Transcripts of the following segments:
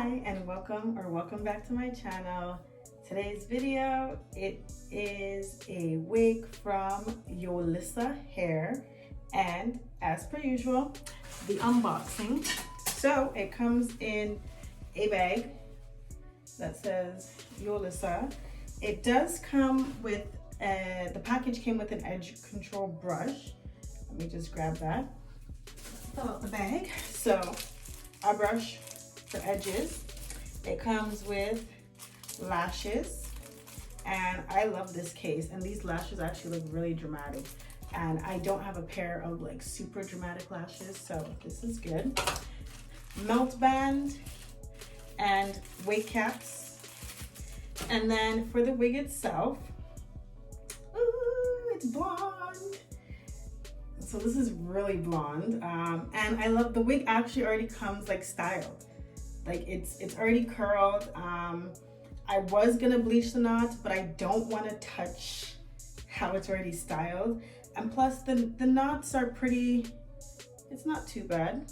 Hi and welcome back to my channel. Today's video, it is a wig from Yolissa Hair, and as per usual, the unboxing. So it comes in a bag that says Yolissa. It does come with the package came with an edge control brush. Let me just grab that. Fill out the bag. So a brush for edges. It comes with lashes, and I love this case, and these lashes actually look really dramatic, and I don't have a pair of like super dramatic lashes, so this is good. Melt band and wig caps, and then for the wig itself, ooh, it's blonde. So this is really blonde, and I love the wig. Actually already comes like styled, like it's already curled. I was gonna bleach the knots, but I don't want to touch how it's already styled, and plus the knots are pretty, it's not too bad,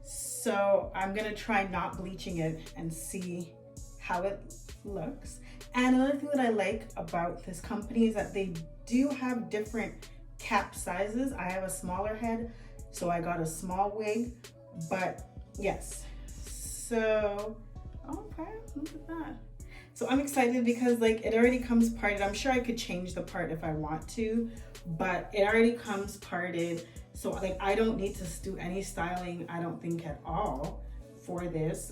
so I'm gonna try not bleaching it and see how it looks. And another thing that I like about this company is that they do have different cap sizes. I have a smaller head, so I got a small wig, but yes, so okay, look at that. So I'm excited because like it already comes parted. I'm sure I could change the part if I want to, but it already comes parted, so like I don't need to do any styling, I don't think, at all for this.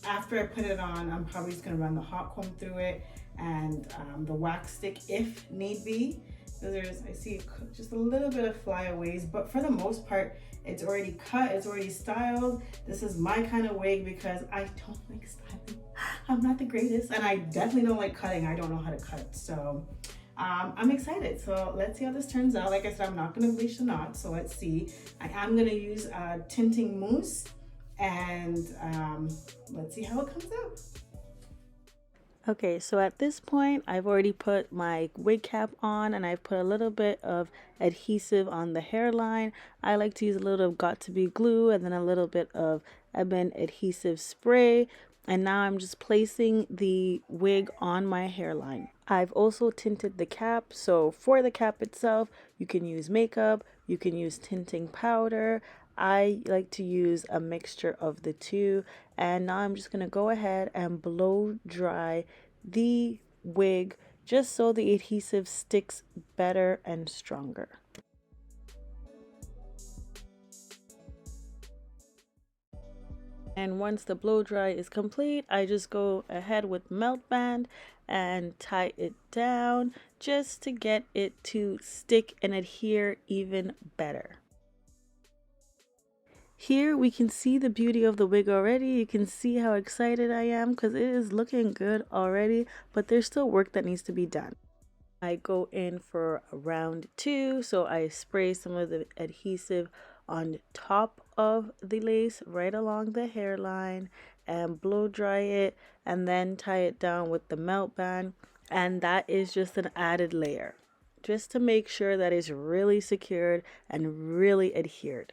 After I put it on, I'm probably just gonna run the hot comb through it and the wax stick if need be. So I see just a little bit of flyaways, but for the most part, it's already cut, it's already styled. This is my kind of wig because I don't like styling. I'm not the greatest, and I definitely don't like cutting. I don't know how to cut, so I'm excited. So let's see how this turns out. Like I said, I'm not gonna bleach the knots, so let's see. I am gonna use tinting mousse, and let's see how it comes out. Okay, so at this point, I've already put my wig cap on, and I've put a little bit of adhesive on the hairline. I like to use a little of got2b glue and then a little bit of ebon adhesive spray. And now I'm just placing the wig on my hairline. I've also tinted the cap, so for the cap itself, you can use makeup, you can use tinting powder. I like to use a mixture of the two, and now I'm just going to go ahead and blow dry the wig just so the adhesive sticks better and stronger. And once the blow dry is complete, I just go ahead with melt band and tie it down just to get it to stick and adhere even better. Here we can see the beauty of the wig already. You can see how excited I am because it is looking good already, but there's still work that needs to be done. I go in for round 2, so I spray some of the adhesive on top of the lace right along the hairline and blow dry it, and then tie it down with the melt band, and that is just an added layer just to make sure that it's really secured and really adhered.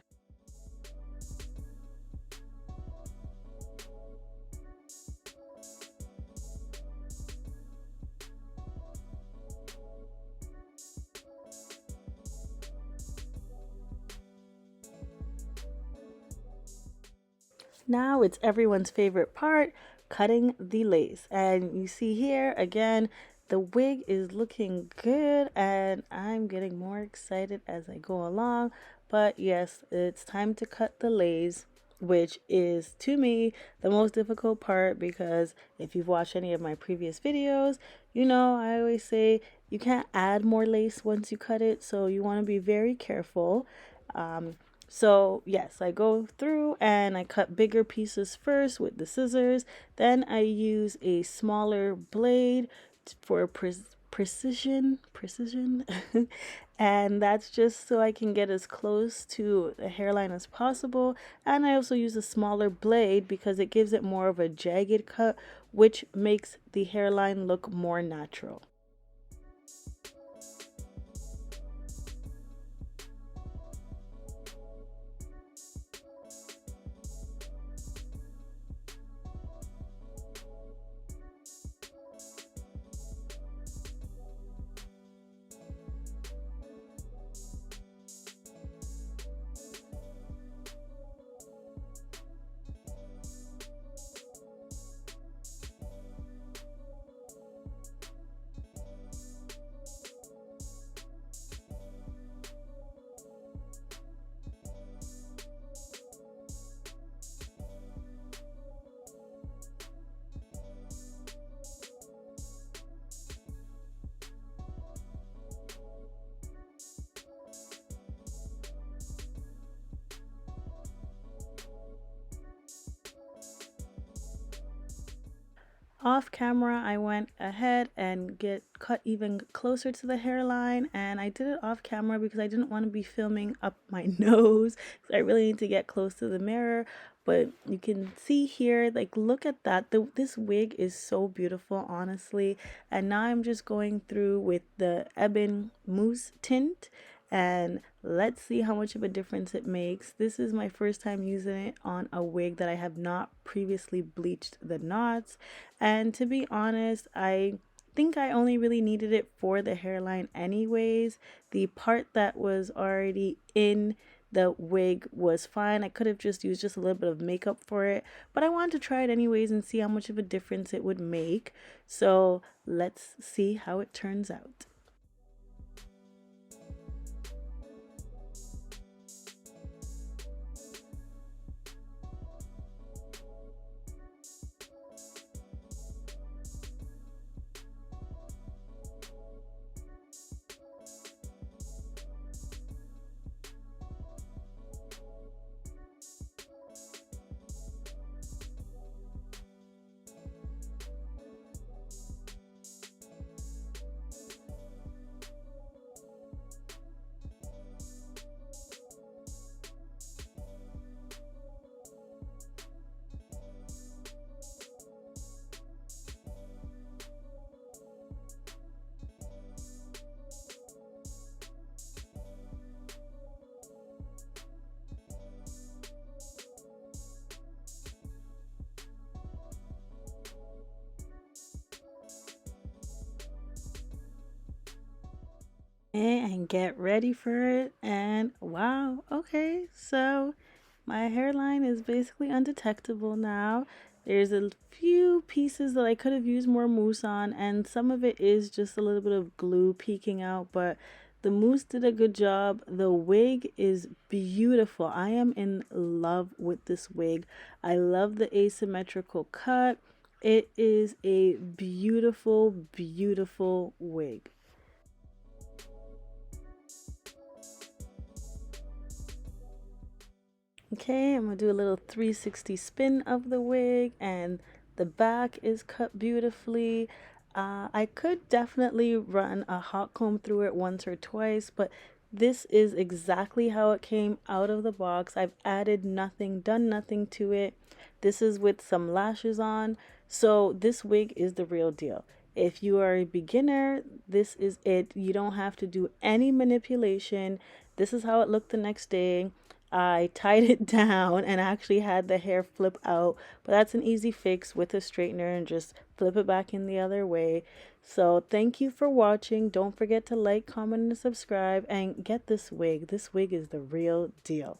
Now it's everyone's favorite part, cutting the lace. And you see here again, the wig is looking good, and I'm getting more excited as I go along. But yes, it's time to cut the lace, which is to me the most difficult part, because if you've watched any of my previous videos, you know I always say you can't add more lace once you cut it, so you want to be very careful. So yes, I go through and I cut bigger pieces first with the scissors. Then I use a smaller blade for precision. And that's just so I can get as close to the hairline as possible. And I also use a smaller blade because it gives it more of a jagged cut, which makes the hairline look more natural. Off camera, I went ahead and get cut even closer to the hairline, and I did it off camera because I didn't want to be filming up my nose. So I really need to get close to the mirror. But you can see here, like, look at that. This wig is so beautiful, honestly. And now I'm just going through with the Ebon Mousse tint, and let's see how much of a difference it makes. This is my first time using it on a wig that I have not previously bleached the knots, and to be honest, I think I only really needed it for the hairline anyways. The part that was already in the wig was fine. I could have just used just a little bit of makeup for it, but I wanted to try it anyways and see how much of a difference it would make. So let's see how it turns out. And get ready for it. And wow, okay, so my hairline is basically undetectable now. There's a few pieces that I could have used more mousse on, and some of it is just a little bit of glue peeking out, but the mousse did a good job. The wig is beautiful. I am in love with this wig. I love the asymmetrical cut. It is a beautiful, beautiful wig. Okay, I'm gonna do a little 360 spin of the wig, and the back is cut beautifully. I could definitely run a hot comb through it once or twice, but this is exactly how it came out of the box. I've added nothing, done nothing to it. This is with some lashes on, so this wig is the real deal. If you are a beginner, this is it. You don't have to do any manipulation. This is how it looked the next day. I tied it down and actually had the hair flip out, but that's an easy fix with a straightener and just flip it back in the other way. So thank you for watching. Don't forget to like, comment, and subscribe, and get this wig. This wig is the real deal.